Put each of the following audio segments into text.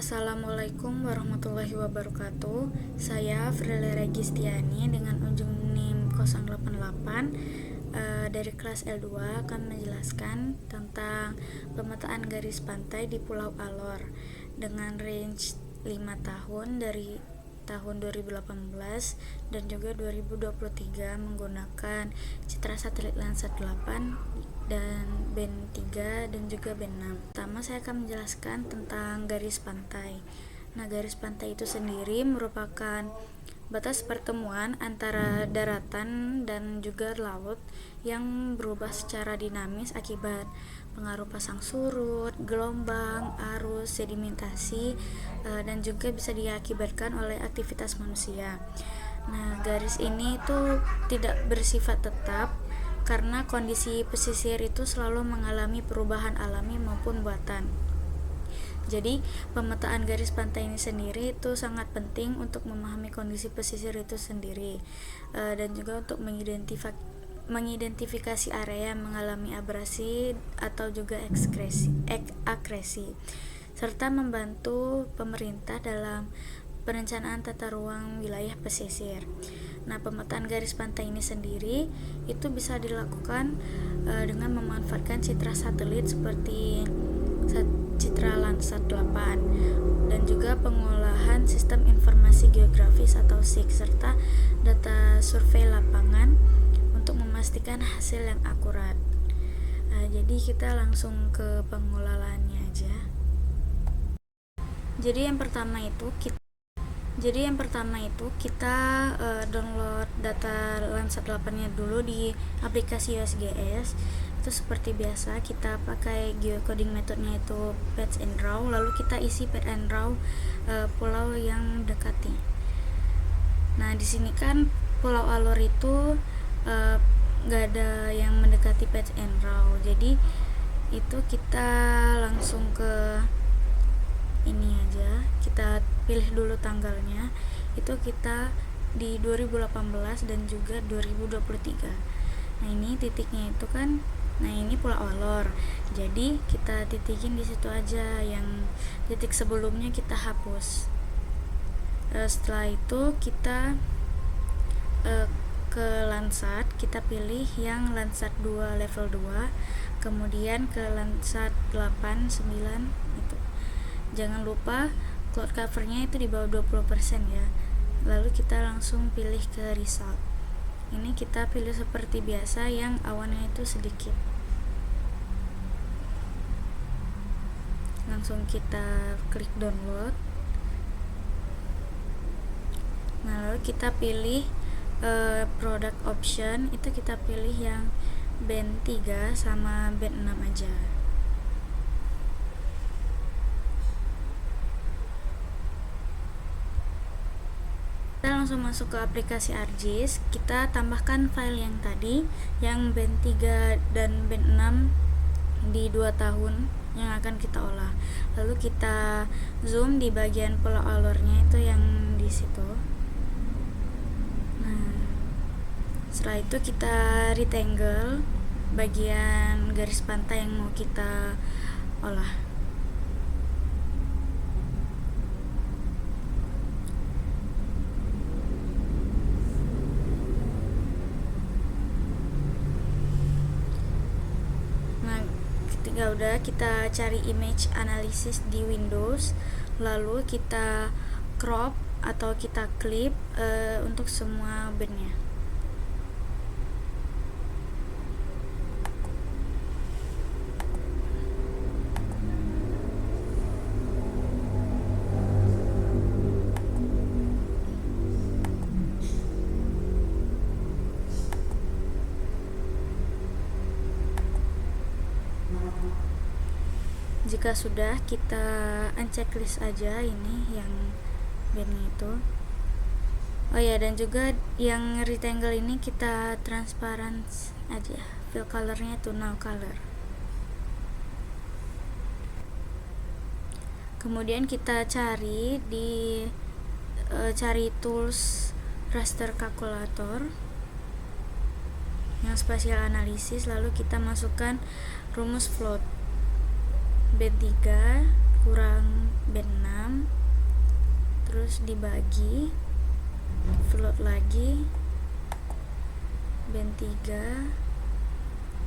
Assalamualaikum warahmatullahi wabarakatuh. Saya Frele Registiani dengan unjung NIM 088 dari kelas L2 akan menjelaskan tentang pemetaan garis pantai di Pulau Alor dengan range 5 tahun dari tahun 2018 dan juga 2023 menggunakan citra satelit Landsat 8 dan band 3 dan juga band 6. Pertama saya akan menjelaskan tentang garis pantai. Nah, garis pantai itu sendiri merupakan batas pertemuan antara daratan dan juga laut yang berubah secara dinamis akibat pengaruh pasang surut, gelombang, arus, sedimentasi, dan juga bisa diakibatkan oleh aktivitas manusia. Nah, garis ini itu tidak bersifat tetap karena kondisi pesisir itu selalu mengalami perubahan alami maupun buatan. Jadi, pemetaan garis pantai ini sendiri itu sangat penting untuk memahami kondisi pesisir itu sendiri, dan juga untuk mengidentifikasi area yang mengalami abrasi atau juga akresi, serta membantu pemerintah dalam perencanaan tata ruang wilayah pesisir. Nah, pemetaan garis pantai ini sendiri itu bisa dilakukan dengan memanfaatkan citra satelit seperti citra Landsat 8 dan juga pengolahan sistem informasi geografis atau SIG serta data survei lapangan untuk memastikan hasil yang akurat. Jadi kita langsung ke pengolahannya aja. Jadi yang pertama itu kita download data Landsat 8-nya dulu di aplikasi USGS. Itu seperti biasa kita pakai geocoding metodenya itu patch and draw, lalu kita isi patch and draw pulau yang dekati. Nah, di sini kan Pulau Alor itu nggak ada yang mendekati patch and draw, jadi itu kita langsung ke ini aja, kita pilih dulu tanggalnya, itu kita di 2018 dan juga 2023. Nah, ini titiknya itu kan, nah ini Pulau Alor, jadi kita titikin di situ aja, yang titik sebelumnya kita hapus. Setelah itu kita ke Landsat, kita pilih yang Landsat 2 level 2, kemudian ke Landsat 8, 9 itu. Jangan lupa cloud covernya itu di bawah 20% ya. Lalu kita langsung pilih ke result. Ini kita pilih seperti biasa yang awannya itu sedikit. Langsung kita klik download. Nah, lalu kita pilih product option, itu kita pilih yang band 3 sama band 6 aja. Kita langsung masuk ke aplikasi ArcGIS, kita tambahkan file yang tadi, yang band 3 dan band 6 di 2 tahun yang akan kita olah. Lalu kita zoom di bagian Pulau Alornya itu yang di situ. Nah, setelah itu kita rectangle bagian garis pantai yang mau kita olah. Ketika udah, kita cari image analysis di Windows, lalu kita crop atau kita clip untuk semua bandnya. Jika sudah, kita unchecklist aja ini yang bandnya itu. Oh ya, dan juga yang rectangle ini kita transparent aja, fill colornya itu no color. Kemudian kita cari di cari tools raster calculator yang spatial analysis, lalu kita masukkan rumus float B3 kurang B6 dibagi, float lagi, band 3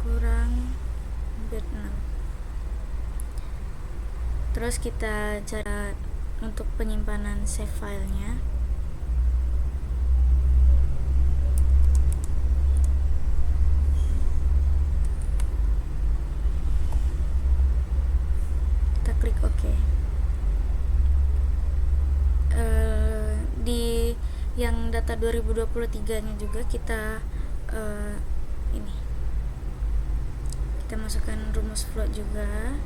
kurang band 6. Terus kita cara untuk penyimpanan save filenya. Kita klik OK. Di yang data 2023 nya juga kita ini kita masukkan rumus float juga.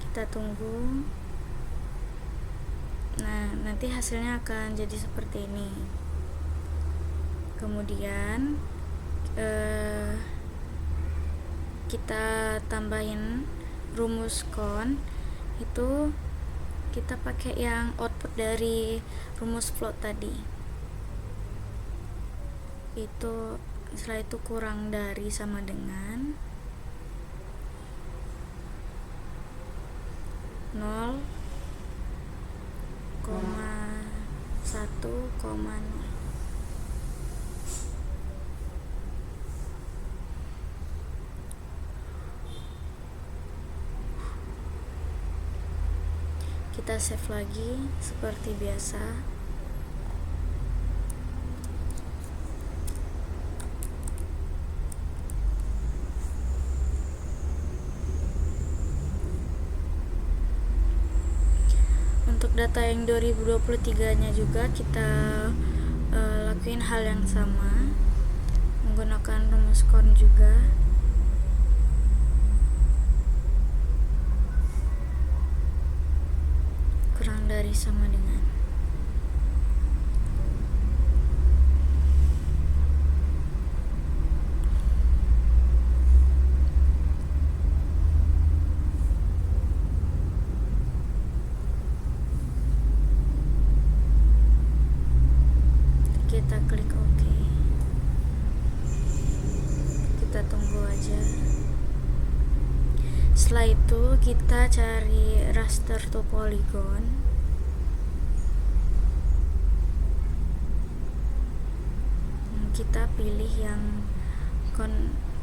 Kita tunggu. Nah, nanti hasilnya akan jadi seperti ini. Kemudian kita tambahin rumus count, itu kita pakai yang output dari rumus float tadi. Itu setelah itu kurang dari sama dengan 0,1,0. Kita save lagi seperti biasa. Untuk data yang 2023 nya juga kita lakuin hal yang sama, menggunakan rumus count juga. Kurang dari sama dengan. Kita klik OK. Kita tunggu aja. Setelah itu kita cari raster to polygon. Kita pilih yang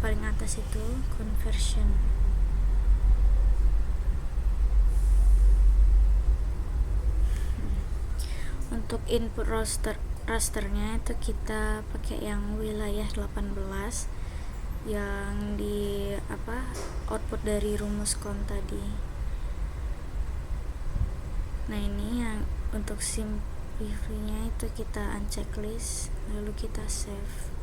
paling atas itu, conversion. Untuk input rasternya itu kita pakai yang wilayah 18 yang di output dari rumus count tadi. Nah, ini yang untuk simplify-nya itu kita unchecklist, lalu kita save.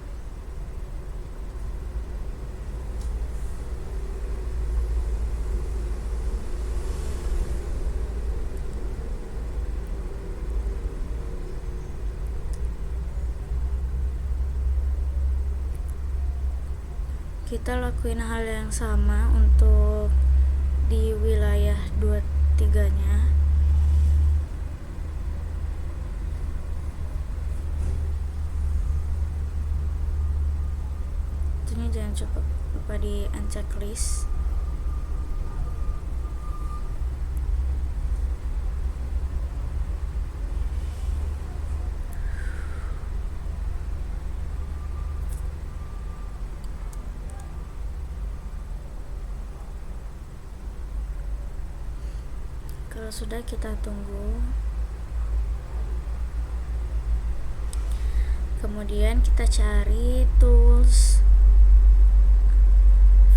Kita lakuin hal yang sama untuk di wilayah 23 nya. Tentunya jangan lupa di unchecklist. Kalau sudah, kita tunggu. Kemudian kita cari tools,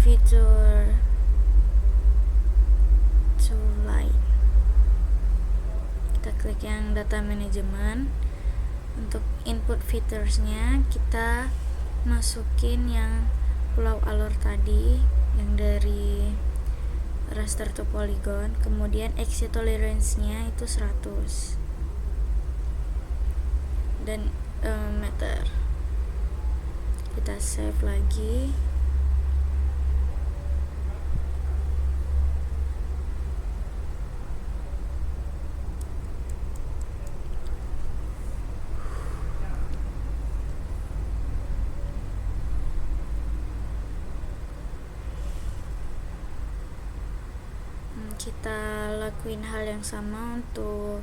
feature, toolline. Kita klik yang data management. Untuk input featuresnya kita masukin yang pulau alur tadi, yang dari raster to polygon. Kemudian exit tolerance-nya itu 100 dan meter. Kita save lagi. Kita lakuin hal yang sama untuk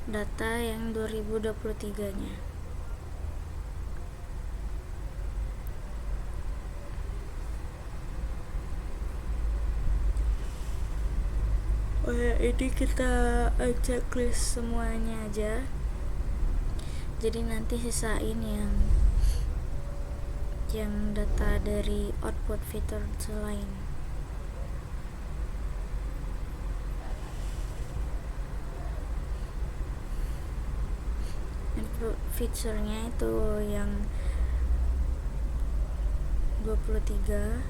data yang 2023-nya. Oh ya, ini kita checklist semuanya aja. Jadi nanti sisain yang data dari output feature lain. Input feature-nya itu yang 23.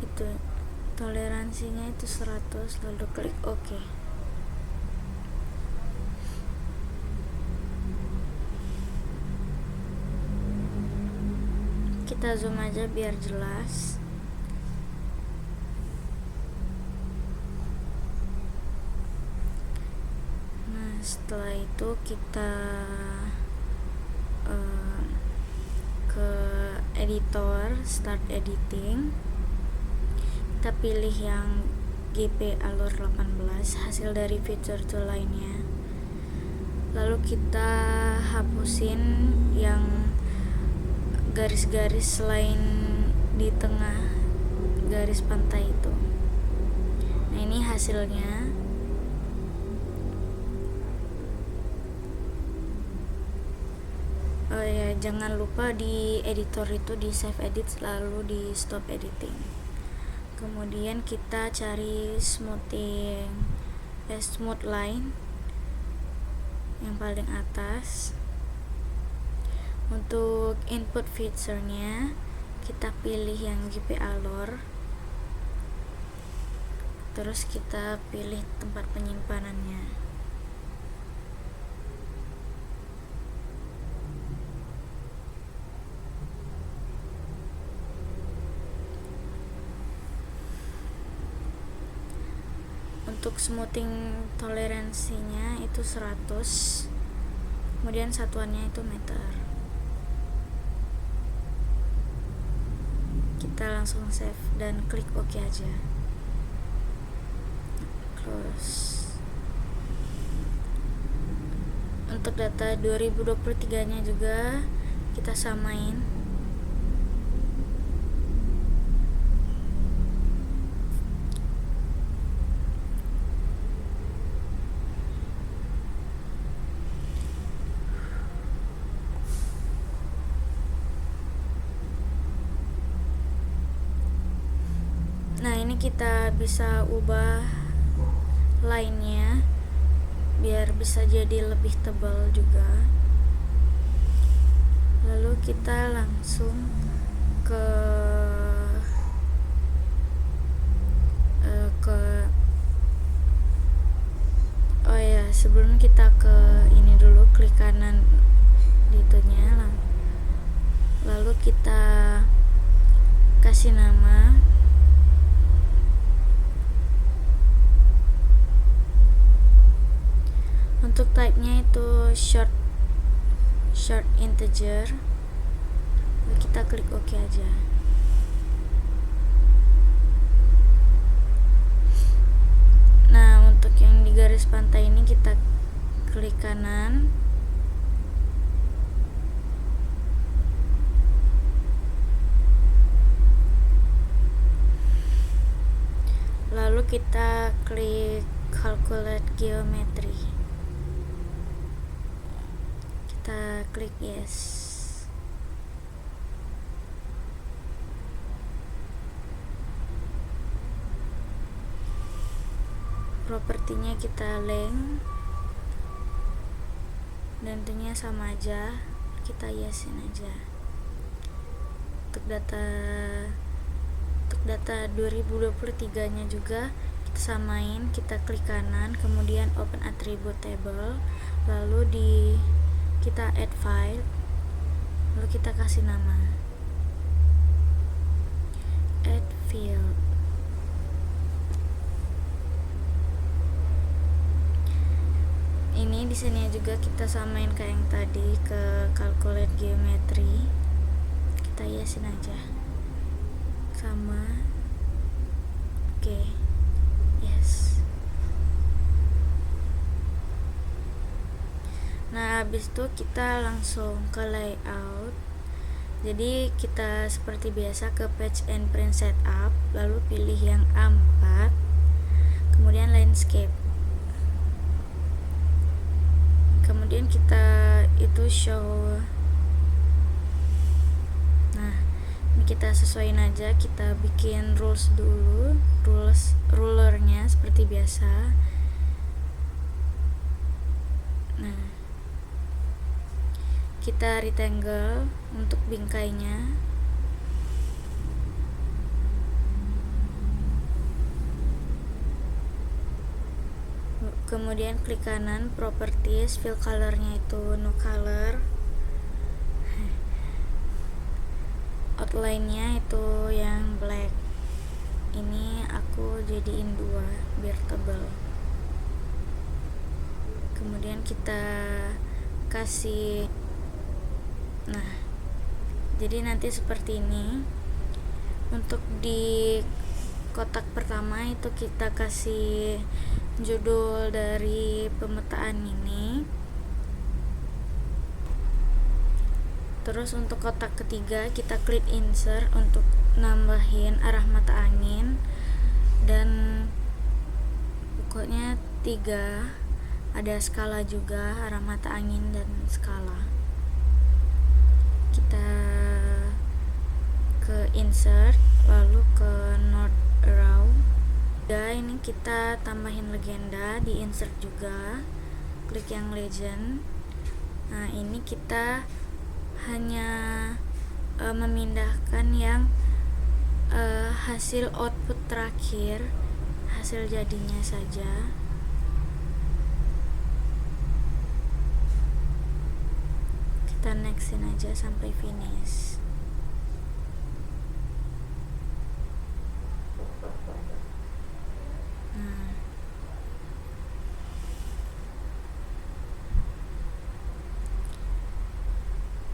Itu toleransinya itu 100, lalu klik OK. Kita zoom aja biar jelas. Nah, setelah itu kita ke editor, start editing. Kita pilih yang GP Allure 18, hasil dari feature tool lainnya. Lalu kita hapusin yang garis-garis selain di tengah garis pantai itu. Nah, ini hasilnya. Oh ya, jangan lupa di editor itu di save edit, lalu di stop editing. Kemudian kita cari smooth line yang paling atas. Untuk input feature-nya kita pilih yang GP Allure, terus kita pilih tempat penyimpanannya. Untuk smoothing toleransinya itu 100, kemudian satuannya itu meter. Kita langsung save dan klik OK aja. Close. Untuk data 2023-nya juga kita samain. Nah, ini kita bisa ubah line-nya biar bisa jadi lebih tebal juga. Lalu kita langsung ke oh ya, sebelum kita ke ini dulu, klik kanan di itunya, lalu kita kasih nama. Untuk type-nya itu short integer. Kita klik OK aja. Nah, untuk yang di garis pantai ini kita klik kanan. Lalu kita klik calculate geometry. Kita klik yes. propertinya kita length dan tentunya sama aja, kita yesin aja. Untuk data 2023 nya juga kita samain, kita klik kanan, kemudian open attribute table, lalu kita add file, lalu kita kasih nama add field. Ini di sini juga kita samain kayak yang tadi, ke calculate geometry, kita yesin aja sama. Oke, yes. Nah, habis itu kita langsung ke layout. Jadi kita seperti biasa ke page and print setup, lalu pilih yang A4, kemudian landscape, kemudian kita itu show. Nah, ini kita sesuaiin aja, kita bikin rules dulu, rulernya seperti biasa. Nah, kita rectangle untuk bingkainya. Kemudian klik kanan properties, fill colornya itu no color, outline-nya itu yang black. Ini aku jadiin 2 biar tebal. Kemudian kita kasih, nah jadi nanti seperti ini. Untuk di kotak pertama itu kita kasih judul dari pemetaan ini. Terus untuk kotak ketiga kita klik insert untuk nambahin arah mata angin, dan pokoknya 3, ada skala juga, arah mata angin dan skala. Kita ke insert, lalu ke north arrow. Ini kita tambahin legenda, di insert juga, klik yang legend. Nah, ini kita hanya memindahkan yang hasil output terakhir, hasil jadinya saja. Kita nextin aja sampai finish.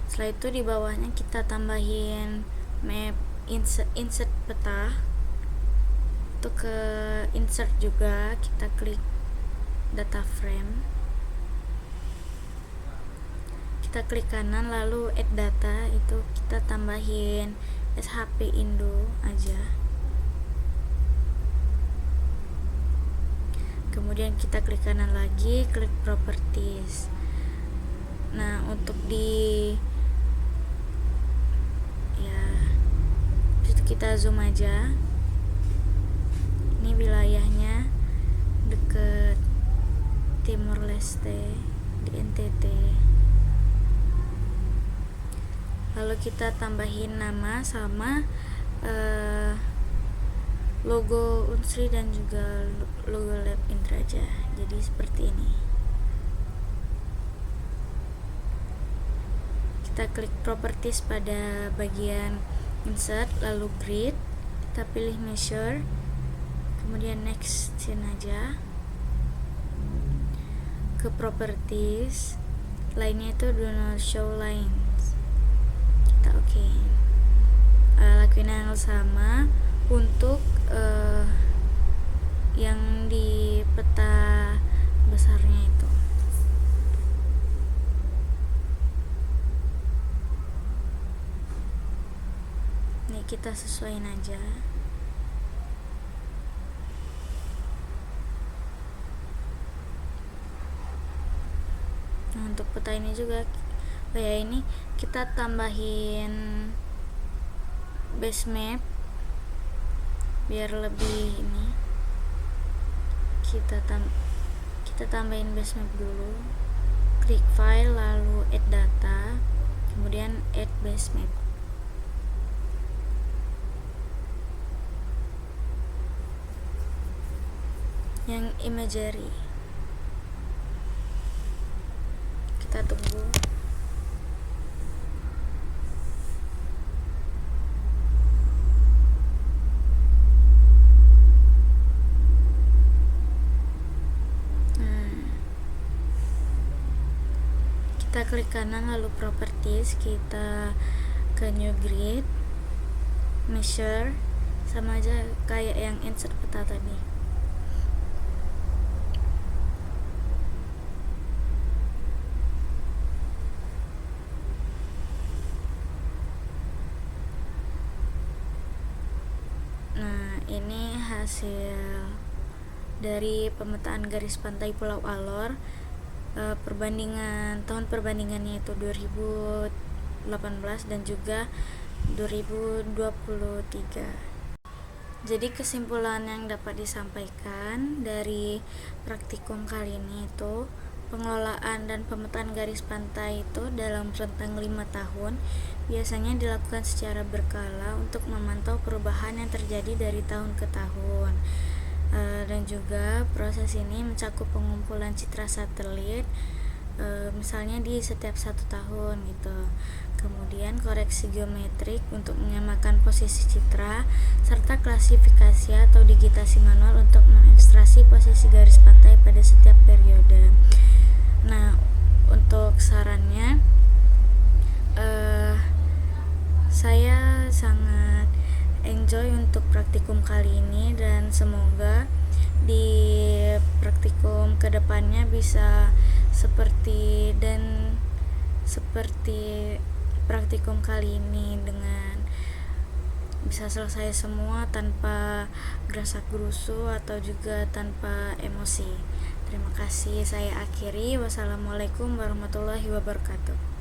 Setelah itu di bawahnya kita tambahin map insert peta. Itu ke insert juga, kita klik data frame, kita klik kanan, lalu add data, itu kita tambahin SHP Indo aja. Kemudian kita klik kanan lagi, klik properties. Nah, untuk kita zoom aja. Ini wilayahnya deket Timor Leste di NTT. Lalu kita tambahin nama sama logo Unsri dan juga logo Lab Indraja. Jadi seperti ini. Kita klik properties pada bagian insert, lalu grid, kita pilih measure, kemudian next aja. Ke properties, lainnya itu do not show lines, kita oke. Lakuin yang sama untuk yang di peta besarnya itu. Nih, kita sesuaiin aja. Nah, untuk peta ini juga kayak ini, kita tambahin base map biar lebih ini. kita tambahin base map dulu, klik file, lalu add data, kemudian add base map. Yang imagery kita tunggu. Kita klik kanan, lalu properties, kita ke new grid, measure, sama aja kayak yang insert peta tadi. Nah, ini hasil dari pemetaan garis pantai Pulau Alor. Tahun perbandingannya itu 2018 dan juga 2023. Jadi kesimpulan yang dapat disampaikan dari praktikum kali ini itu, pengelolaan dan pemetaan garis pantai itu dalam rentang 5 tahun biasanya dilakukan secara berkala untuk memantau perubahan yang terjadi dari tahun ke tahun. Dan juga proses ini mencakup pengumpulan citra satelit, misalnya di setiap 1 tahun gitu. Kemudian koreksi geometrik untuk menyamakan posisi citra, serta klasifikasi atau digitasi manual untuk mengilustrasi posisi garis pantai pada setiap periode. Nah, untuk sarannya, saya sangat enjoy untuk praktikum kali ini, dan semoga di praktikum kedepannya bisa seperti praktikum kali ini, dengan bisa selesai semua tanpa gerasak gerusu atau juga tanpa emosi. Terima kasih, saya akhiri. Wassalamualaikum warahmatullahi wabarakatuh.